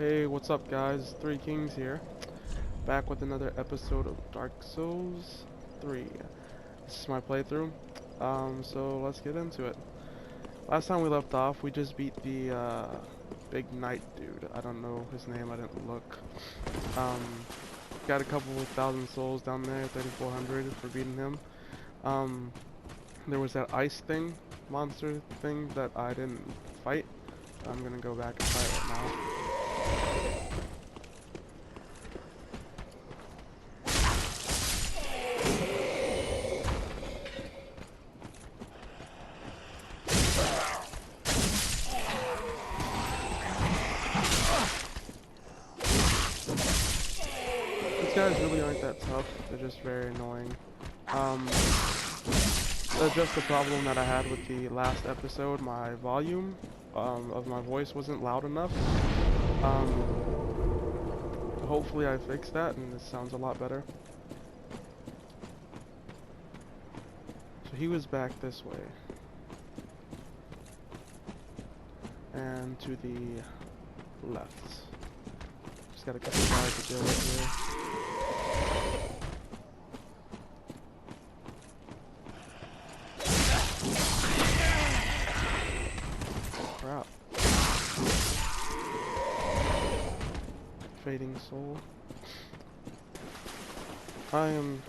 Hey, what's up guys? Three Kings here, back with another episode of Dark Souls 3. This is my playthrough, so let's get into it. Last time we left off, we just beat the big knight dude. I don't know his name, I didn't look. Um, got a couple of thousand souls down there, 3,400 for beating him. Um, there was that ice thing, monster thing that I didn't fight. I'm gonna go back and fight it now. These guys really aren't that tough, they're just very annoying. That's just the problem that I had with the last episode. My volume of my voice wasn't loud enough. Hopefully I fixed that and this sounds a lot better. So he was back this way. And to the left. Just got a couple guys to deal with here. Crap. Fading Soul. I am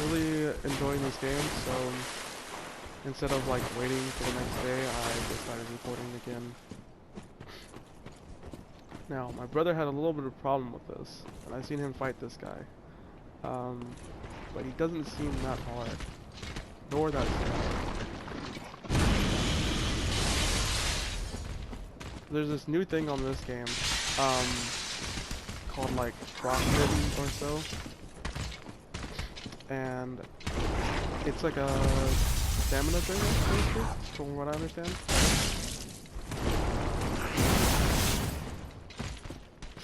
really enjoying this game, so instead of like waiting for the next day, I just started recording again. Now, my brother had a little bit of problem with this, and I've seen him fight this guy. But he doesn't seem that hard, nor that slow. There's this new thing on this game, called like Frostbitten or so, and it's like a stamina thing, basically, from what I understand.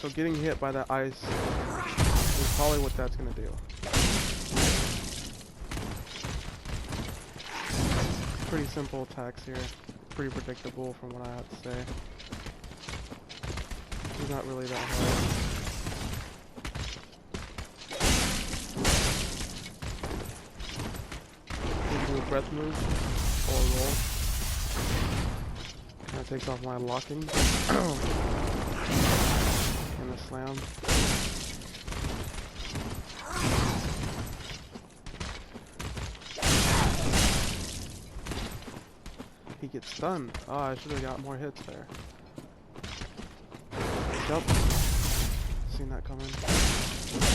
So getting hit by that ice is probably what that's gonna do. Pretty simple attacks here, pretty predictable from what I have to say. It's not really that hard. You can do a breath move or a roll. Kinda takes off my locking. And a slam. He gets stunned. Oh, I should have got more hits there. Jump. Seen that coming.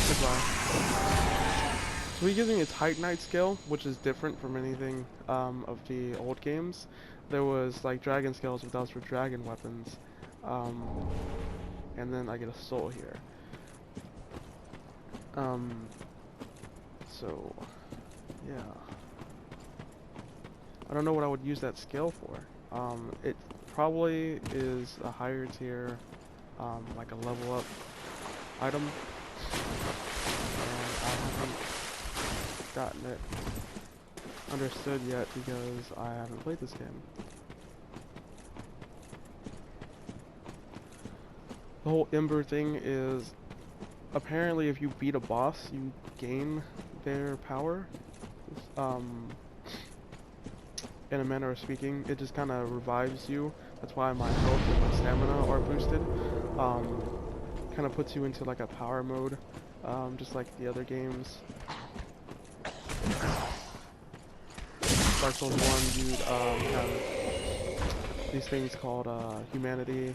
Goodbye. So he gives me a Titanite skill, which is different from anything of the old games. There was like dragon skills, but that was for dragon weapons. And then I get a soul here. So yeah. I don't know what I would use that skill for. It probably is a higher tier, like a level up item, and I haven't gotten it understood yet because I haven't played this game. The whole Ember thing is, apparently if you beat a boss, you gain their power. In a manner of speaking, it just kind of revives you. That's why my health and my stamina are boosted. Kind of puts you into like a power mode, just like the other games. Dark Souls 1, you'd have these things called humanity,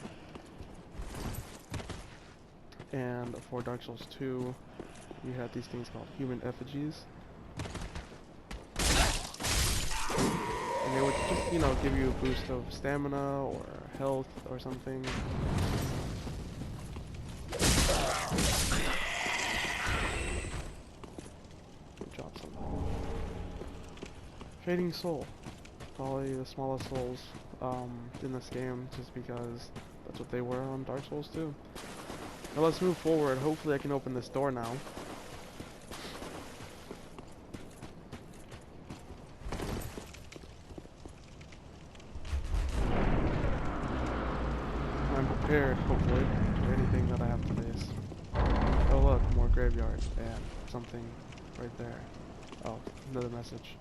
and for Dark Souls 2, you had these things called human effigies. And they would just, you know, give you a boost of stamina or health or something. Drop something. Fading Soul. Probably the smallest souls in this game, just because that's what they were on Dark Souls 2. Now let's move forward. Hopefully I can open this door now. I'm prepared, hopefully. or anything that I have to face. Oh look, more graveyard and something right there. Oh, another message.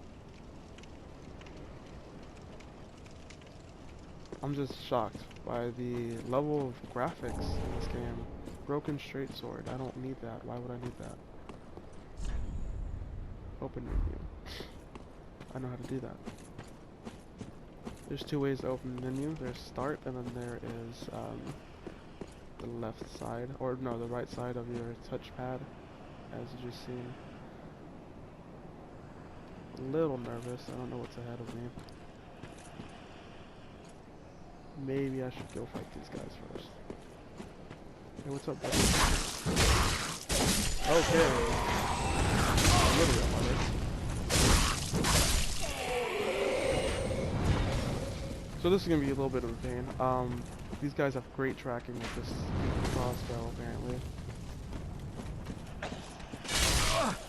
I'm just shocked by the level of graphics in this game. Broken straight sword. I don't need that. Why would I need that? Open menu. I know how to do that. There's two ways to open the menu. There's start, and then there is the left side, or no, the right side of your touchpad, as you just seen. A little nervous. I don't know what's ahead of me. Maybe I should go fight these guys first. Hey, what's up, buddy? Okay. Literally on my list. So this is gonna be a little bit of a pain. These guys have great tracking with this crossbow, apparently.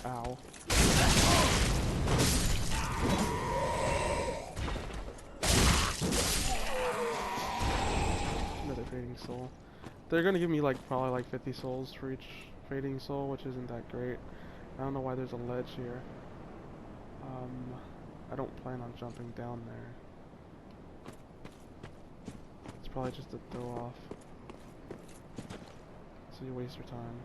Ow. Another fading soul. They're gonna give me like probably like 50 souls for each fading soul, which isn't that great. I don't know why there's a ledge here. I don't plan on jumping down there. It's probably just a throw off. So you waste your time.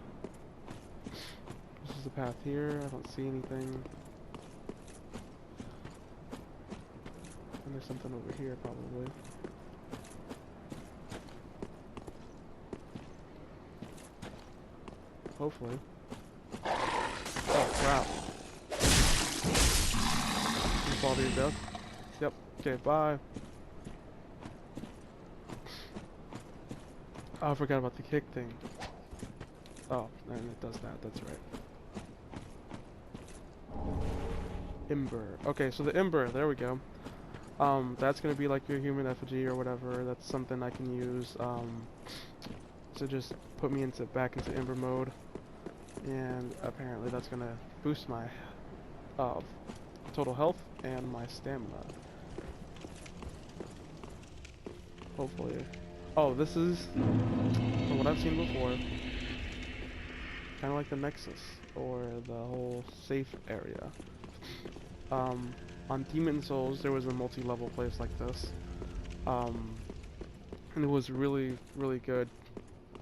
This is the path here. I don't see anything. And there's something over here probably. Hopefully. Oh crap. You fall to your death? Yep. Okay, bye. Oh, I forgot about the kick thing. Oh, and it does that, that's right. Ember. Okay, so the Ember, there we go. That's gonna be like your human effigy or whatever. That's something I can use, to just put me back into Ember mode. And apparently that's gonna boost my, total health and my stamina. Hopefully. Oh, this is, from what I've seen before, kind of like the Nexus, or the whole safe area. On Demon Souls, there was a multi-level place like this. And it was really, really good,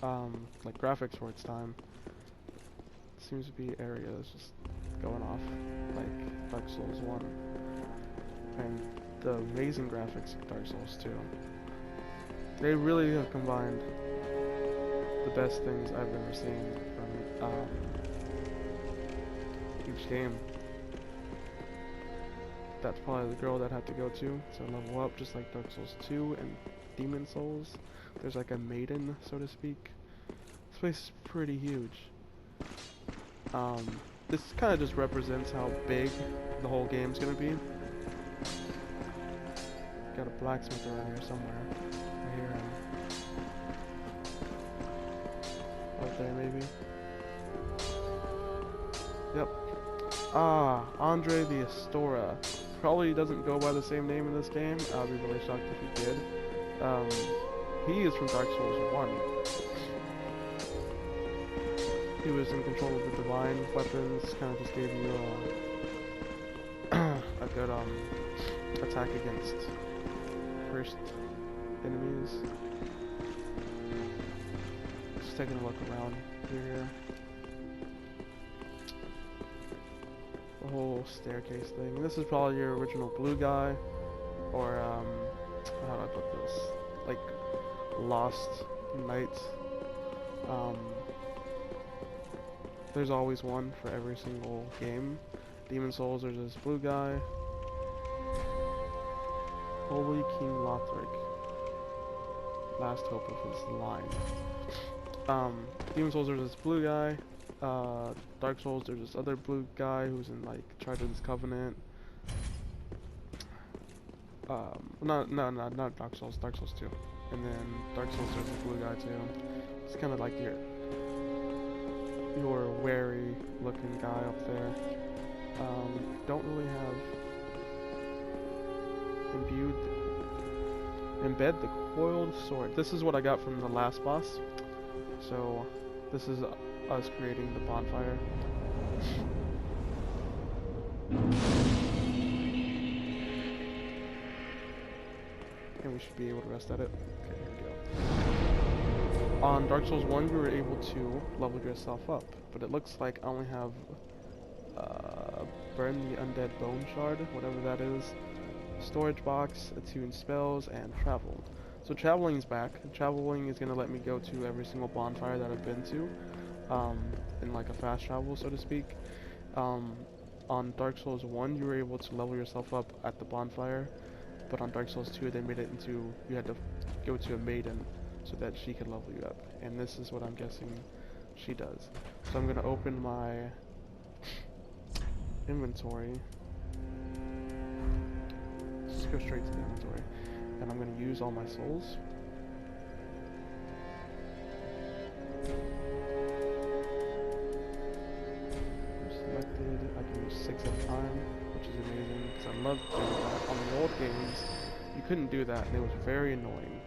like graphics for its time. Seems to be areas just going off, like Dark Souls 1. And the amazing graphics of Dark Souls 2. They really have combined the best things I've ever seen from each game. That's probably the girl that I had to go to level up, just like Dark Souls 2 and Demon Souls. There's like a maiden, so to speak. This place is pretty huge. This kind of just represents how big the whole game's gonna be. Got a blacksmith around here somewhere. I hear him. Up there, maybe. Yep. Ah, Andre the Astora. Probably doesn't go by the same name in this game. I'll be really shocked if he did. He is from Dark Souls 1. He was in control of the divine weapons, kind of just gave you a good attack against cursed enemies. Just taking a look around here. The whole staircase thing. This is probably your original blue guy, or how do I put this? Like Lost Knight. There's always one for every single game. Demon Souls, there's this blue guy. Holy King Lothric. Last hope of his line. Demon Souls, there's this blue guy. Dark Souls, there's this other blue guy who's in like Trident's Covenant. Not Dark Souls, Dark Souls 2. And then Dark Souls, there's a blue guy too. It's kind of like your wary looking guy up there. Don't really have embed the coiled sword. This is what I got from the last boss. So this is us creating the bonfire. And we should be able to rest at it. Okay, here we go. On Dark Souls 1, you were able to level yourself up, but it looks like I only have Burn the Undead Bone Shard, whatever that is, Storage Box, Attune Spells, and Travel. So traveling is back. Traveling is going to let me go to every single bonfire that I've been to, in like a fast travel, so to speak. On Dark Souls 1, you were able to level yourself up at the bonfire, but on Dark Souls 2, they made it into, you had to go to a maiden so that she could level you up. And this is what I'm guessing she does. So I'm going to open my inventory. Just go straight to the inventory. And I'm going to use all my souls. Selected. I can use 6 at a time, which is amazing because I love doing that. On the old games, you couldn't do that, and it was very annoying.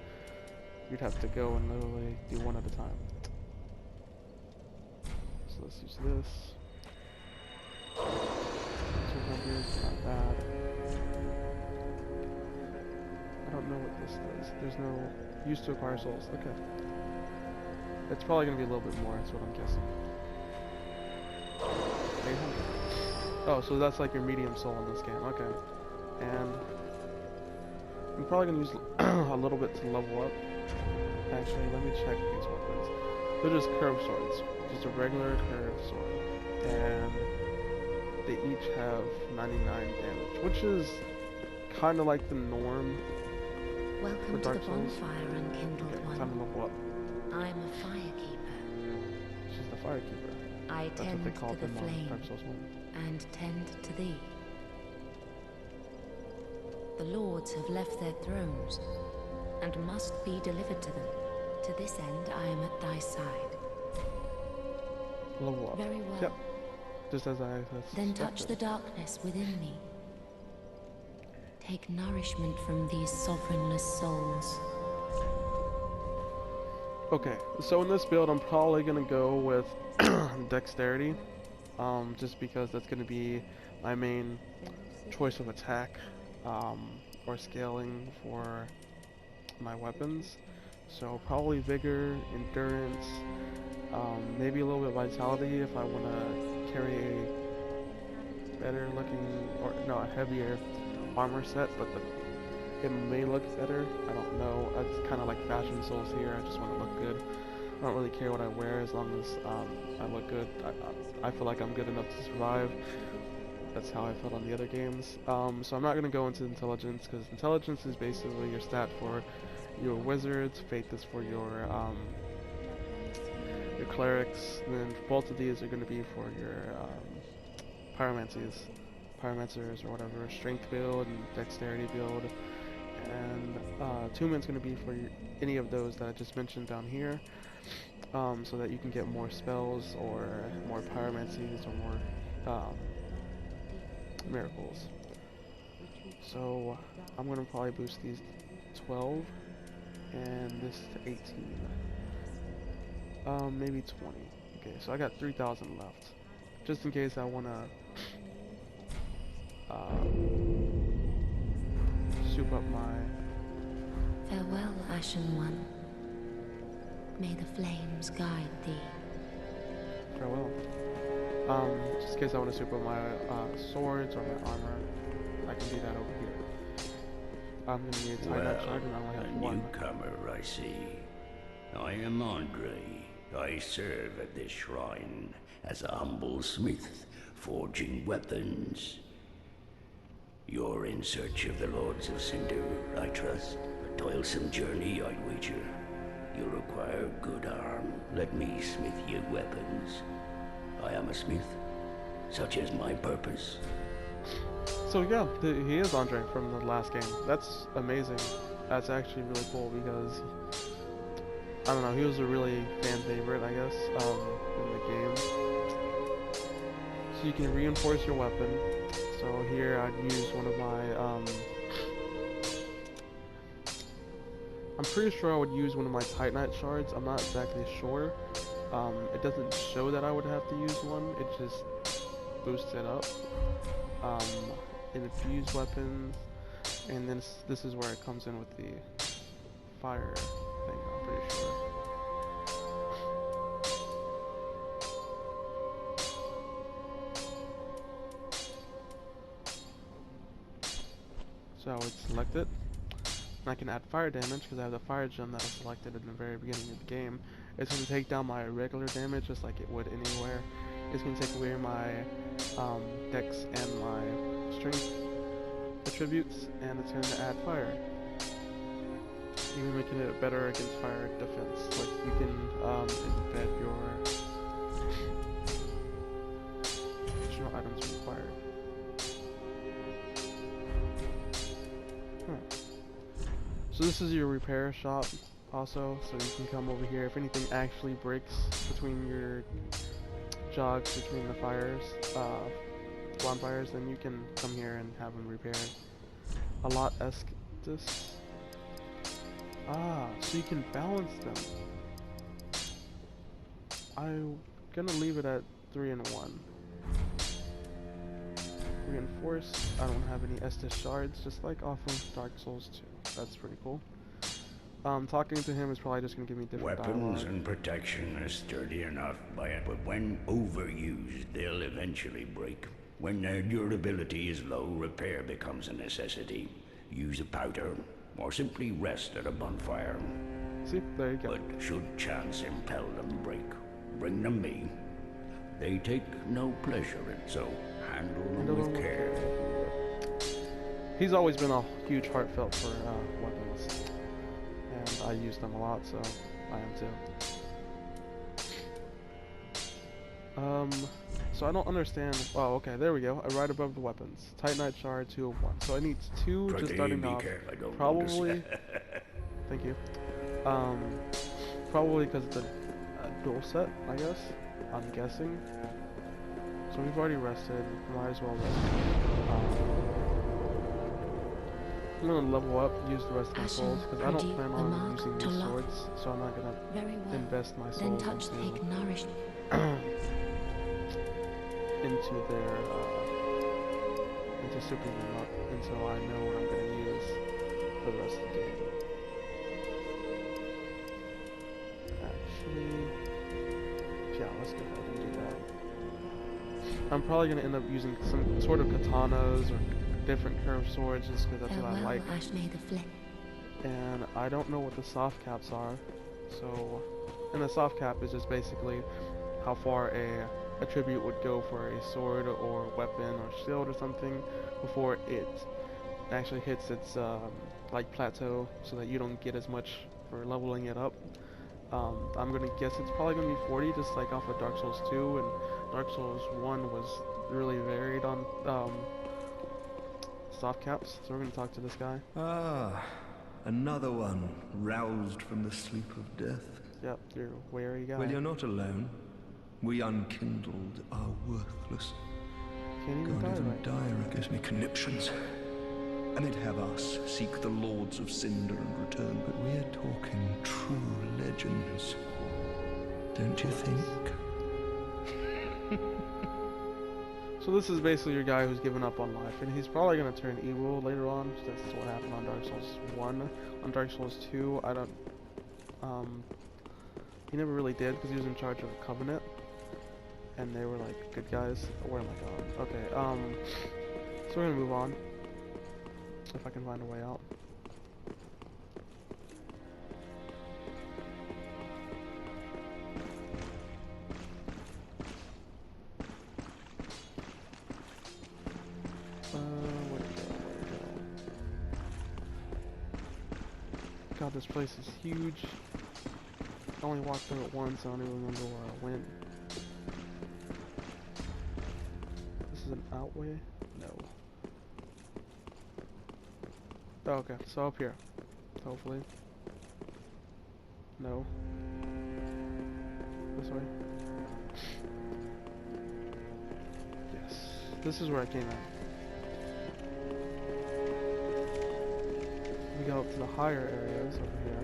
You'd have to go and literally do 1 at a time. So let's use this. 200, not bad. I don't know what this does. There's no use to acquire souls. Okay. It's probably going to be a little bit more, that's what I'm guessing. 800. Oh, so that's like your medium soul in this game. Okay. And I'm probably going to use a little bit to level up. Actually, let me check these weapons. They're just curved swords. Just a regular curved sword. And they each have 99 damage, which is kind of like the norm. Welcome to the bonfire, Unkindled One. Time to level up. I'm a firekeeper. She's the firekeeper. I That's tend what they call to the them on flame Dark Souls 1. and tend to thee. The lords have left their thrones and must be delivered to them. To this end, I am at thy side. Level up. Very well. Yep. Just as I Then touch the darkness within me. Take nourishment from these sovereignless souls. Okay, so in this build, I'm probably gonna go with dexterity, just because that's gonna be my main choice of attack, or scaling for my weapons. So probably vigor, endurance, maybe a little bit of vitality if I want to carry a better looking, or no, a heavier armor set, but it may look better. I don't know. It's kind of like Fashion Souls here. I just want to look good. I don't really care what I wear as long as I look good. I feel like I'm good enough to survive. That's how I felt on the other games. So I'm not going to go into intelligence, because intelligence is basically your stat for your wizards. Faith is for your clerics. And then both of these are going to be for your pyromancers or whatever, strength build and dexterity build. And attunement's going to be for any of those that I just mentioned down here, so that you can get more spells or more pyromancies or more miracles. So I'm going to probably boost these to 12 and this to 18. Maybe 20. Okay, so I got 3,000 left, just in case I want to soup up my... Farewell, Ashen One. May the flames guide thee. Farewell. Just in case I want to soup up my swords or my armor, I can do that over here. I'm going to need a tie-dye shard and I only have one. Newcomer, I see. I am Andre. I serve at this shrine as a humble smith, forging weapons. You're in search of the Lords of Cinder, I trust. A toilsome journey, I'd wager. You require good arm. Let me smith you weapons. I am a smith. Such is my purpose. So yeah, he is Andre from the last game. That's amazing. That's actually really cool because, I don't know, he was a really fan favorite, I guess, in the game. So you can reinforce your weapon. So here I'd use one of my I'm pretty sure I would use one of my Titanite shards. I'm not exactly sure. It doesn't show that I would have to use one. It just boosts it up. Infused weapons, and then this is where it comes in with the fire thing. I'm pretty sure. So I would select it. And I can add fire damage because I have the fire gem that I selected in the very beginning of the game. It's going to take down my regular damage just like it would anywhere. It's going to take away my dex and my strength attributes, and it's going to add fire. Even making it better against fire defense. Like you can embed your additional items required. So this is your repair shop also, so you can come over here if anything actually breaks between your jogs, between the fires, bonfires, then you can come here and have them repaired. A lot Estus. So you can balance them. I'm gonna leave it at 3 and 1. Reinforced. I don't have any Estus shards, just like off of Dark Souls 2. That's pretty cool. Talking to him is probably just gonna give me different Weapons dialogue. and protection are sturdy enough by it, but when overused, they'll eventually break. When their durability is low, repair becomes a necessity. Use a powder, or simply rest at a bonfire. See, there you go. But should chance impel them break, bring them me. They take no pleasure in so handle them with care. He's always been a huge heartfelt for weapons, and I use them a lot, so I am too. So I don't understand. Oh, okay, there we go. Right above the weapons, Titanite shard 2 of 1. So it needs 2 just starting off. Probably. Thank you. Probably because it's a dual set, I guess. I'm guessing. So we've already rested. Might as well rest. I'm gonna level up, use the rest of my souls, because I don't plan on using these swords, so I'm not gonna invest my souls Then touch the nourishment into their into souping them up until I know what I'm gonna use for the rest of the game. Actually, yeah, let's go ahead and do that. I'm probably gonna end up using some sort of katanas or different curved swords just because that's what I like. And I don't know what the soft caps are, so, and the soft cap is just basically how far a attribute would go for a sword or weapon or shield or something before it actually hits its like plateau, so that you don't get as much for leveling it up. I'm gonna guess it's probably gonna be 40, just like off of Dark Souls 2, and Dark Souls 1 was really varied on soft caps. So we're gonna talk to this guy. Ah, another one roused from the sleep of death. Yep, you're a wary guy. Well, you're not alone. We unkindled are worthless. Can't even God, die even right. Dyra gives me conniptions. And they'd have us seek the lords of Cinder and return, but we're talking true legends. Don't you think? So this is basically your guy who's given up on life, and he's probably gonna turn evil later on. That's what happened on Dark Souls 1. On Dark Souls 2, I don't. He never really did because he was in charge of a covenant, and they were like good guys. Where am I going? Okay. So we're gonna move on. If I can find a way out. Where'd it go? God, this place is huge. I only walked through it once, I don't even remember where I went. This is an outway? No. Oh, okay, so up here. Hopefully. No. This way. Yes. This is where I came at. We go up to the higher areas over here,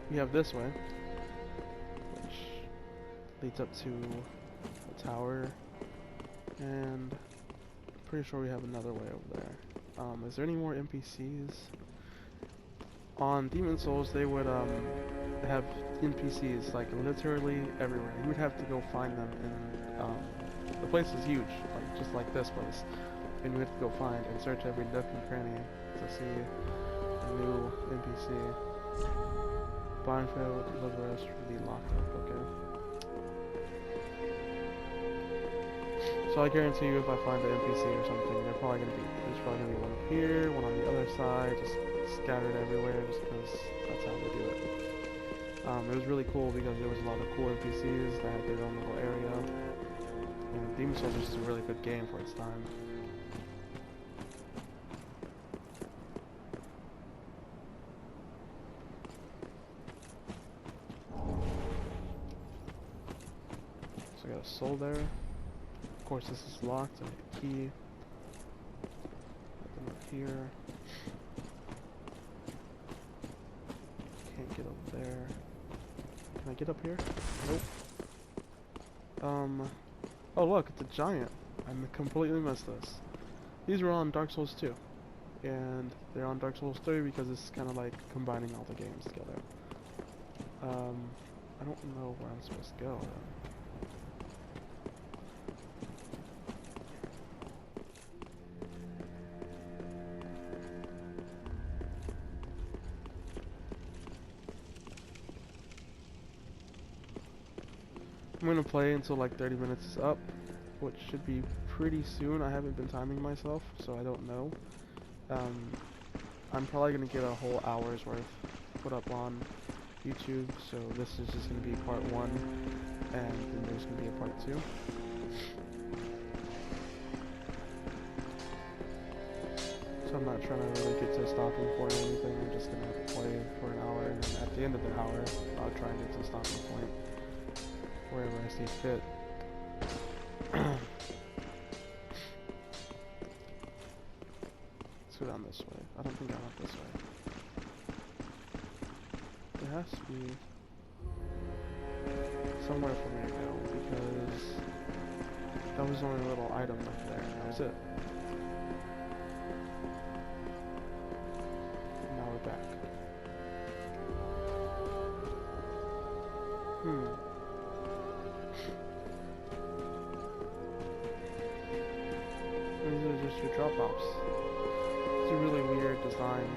we have this way, which leads up to the tower, and I'm pretty sure we have another way over there. Is there any more NPCs? On Demon Souls, they would have NPCs like literally everywhere. You would have to go find them, and the place is huge, like just like this place. And you have to go find and search every nook and cranny to see a new NPC. Blind failed to deliver us from the locked up. Okay. So I guarantee you, if I find an NPC or something, there's probably gonna be one up here, one on the other side, just scattered everywhere, just because that's how they do it. It was really cool because there was a lot of cool NPCs that had their own little area. And Demon Souls is just a really good game for its time. So I got a soul there. Of course, this is locked. I need a key. Nothing up here. Can't get up there. Can I get up here? Nope. Oh look, it's a giant. I completely missed this. These were on Dark Souls 2. And they're on Dark Souls 3 because it's kind of like combining all the games together. I don't know where I'm supposed to go. I'm gonna play until like 30 minutes is up, which should be pretty soon. I haven't been timing myself, so I don't know. I'm probably gonna get a whole hour's worth put up on YouTube, so this is just gonna be part 1, and then there's gonna be a part 2. So I'm not trying to really get to a stopping point or anything. I'm just gonna have to play for an hour, and then at the end of the hour, I'll try and get to a stopping point wherever I see fit. Let's go down this way. I don't think I went this way. There has to be somewhere for me to go, because that was the only little item right there. That was it. And now we're back. These are just your drop-offs. It's a really weird design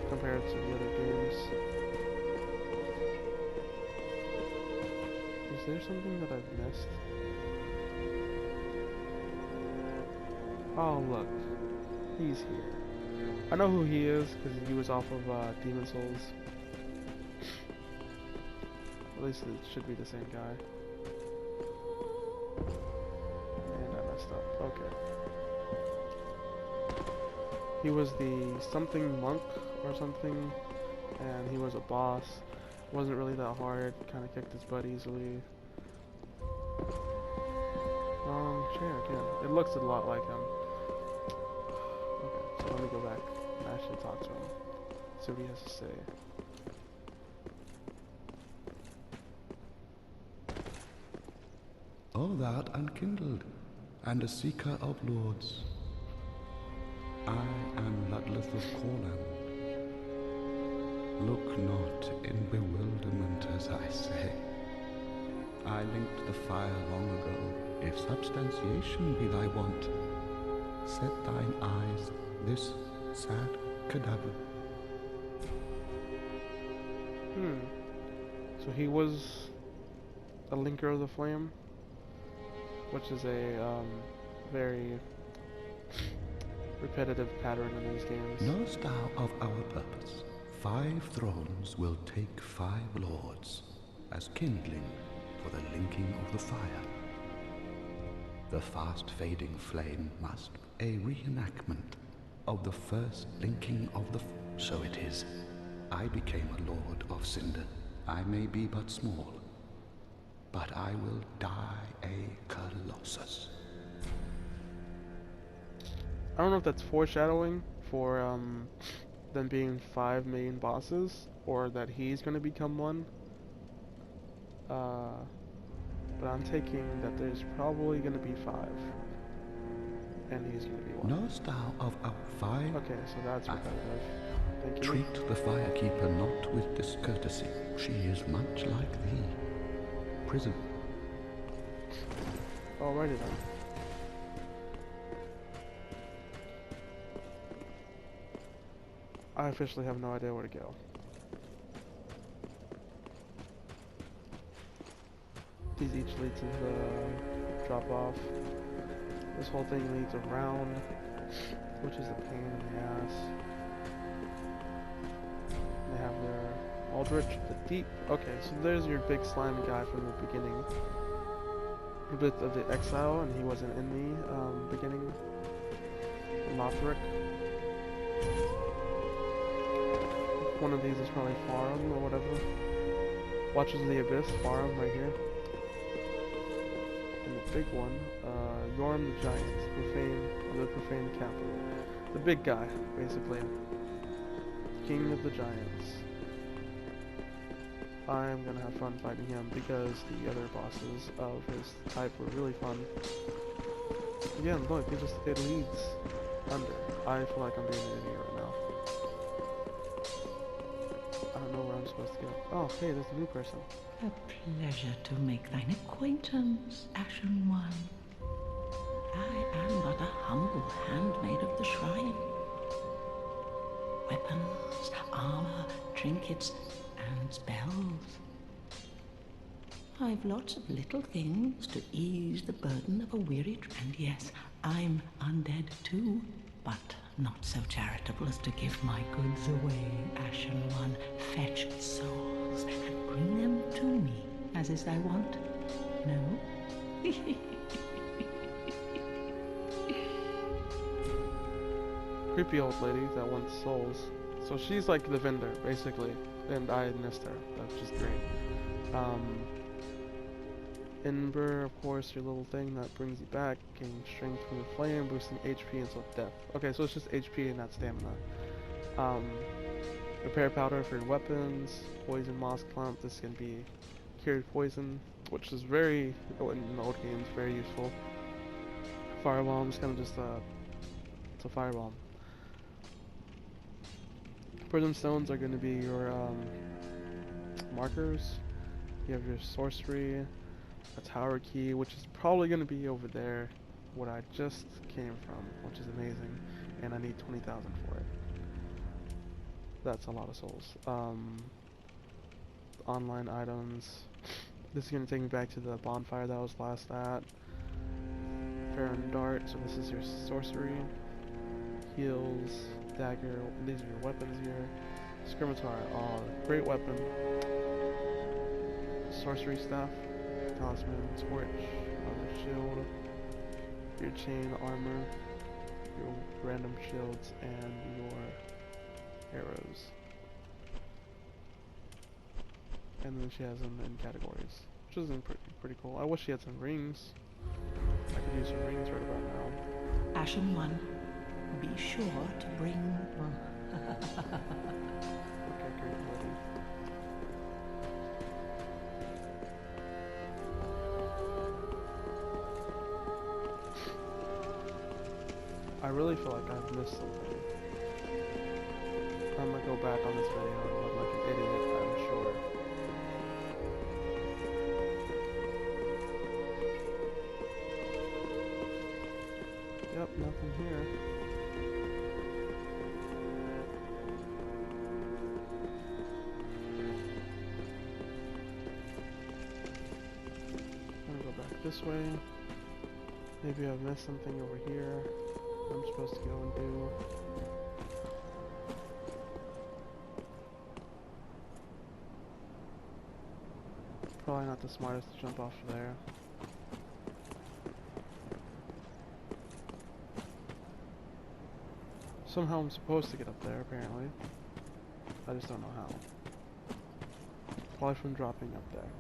compared to the other games. Is there something that I've missed? Oh look, he's here. I know who he is because he was off of Demon Souls. At least it should be the same guy. And I messed up. Okay. He was the something monk or something, and he was a boss. Wasn't really that hard, kind of kicked his butt easily. Wrong chair again. It looks a lot like him. Okay, so let me go back and actually talk to him. See what he has to say. O thou unkindled, and a seeker of lords. I am Ludleth of Corland. Look not in bewilderment as I say. I linked the fire long ago. If substantiation be thy want, set thine eyes this sad cadaver. So he was a linker of the flame, which is a very repetitive pattern in these games. Knowest thou of our purpose? 5 thrones will take 5 lords as kindling for the linking of the fire. The fast fading flame must a reenactment of the first linking of the so it is. I became a lord of Cinder. I may be but small, but I will die a colossus. I don't know if that's foreshadowing for them being 5 main bosses, or that he's gonna become one. But I'm taking that there's probably gonna be 5, and he's gonna be one. Knowest thou of our 5? Okay, so that's repetitive. Thank you. Treat the Firekeeper not with discourtesy. She is much like thee. Prison. Alrighty then. I officially have no idea where to go. These each lead to the drop off. This whole thing leads around, which is a pain in the ass. They have their Aldrich, the Deep. Okay, so there's your big slimy guy from the beginning. A bit of the Exile, and he wasn't in the beginning. Lothric. One of these is probably Farum or whatever. Watches of the Abyss, Farum right here. And the big one, Yorm the Giant, the Profane Capital. The big guy, basically. King of the Giants. I'm gonna have fun fighting him because the other bosses of his type were really fun. Again, look, it leads under. I feel like I'm being an idiot right now. I don't know where I'm supposed to go. Oh, hey, there's a new person. A pleasure to make thine acquaintance, Ashen One. I am but a humble handmaid of the shrine. Weapons, armor, trinkets, and spells. I've lots of little things to ease the burden of a weary and yes, I'm undead too, but not so charitable as to give my goods away, Ashen One. Fetch souls and bring them to me, as is thy wont. No? Creepy old lady that wants souls. So she's like the vendor, basically. And I missed her. That's just great. Ember, of course, your little thing that brings you back. Gaining strength from the flame, boosting HP until death. Okay, so it's just HP and not stamina. Repair powder for your weapons. Poison moss clump. This can be cured poison, which is very, in old games, very useful. Firebomb is kind of just it's a firebomb. Prism stones are going to be your markers. You have your sorcery, a tower key, which is probably going to be over there, what I just came from, which is amazing, and I need 20,000 for it. That's a lot of souls. Online items. This is going to take me back to the bonfire that I was last at. Farron Dart, so this is your sorcery. Heals, dagger, these are your weapons here. Scimitar, great weapon. Sorcery staff, talisman, torch, shield, your chain armor, your random shields, and your arrows. And then she has them in categories, which is pretty cool. I wish she had some rings. I could use some rings right about now. Ashen One, be sure to bring... Okay, great, buddy. I really feel like I've missed something. I'm gonna go back on this video and look like an idiot, I'm sure. Yep, nothing here. I'm gonna go back this way. Maybe I've missed something over here I'm supposed to go and do. Probably not the smartest to jump off there. Somehow I'm supposed to get up there, apparently. I just don't know how. Probably from dropping up there.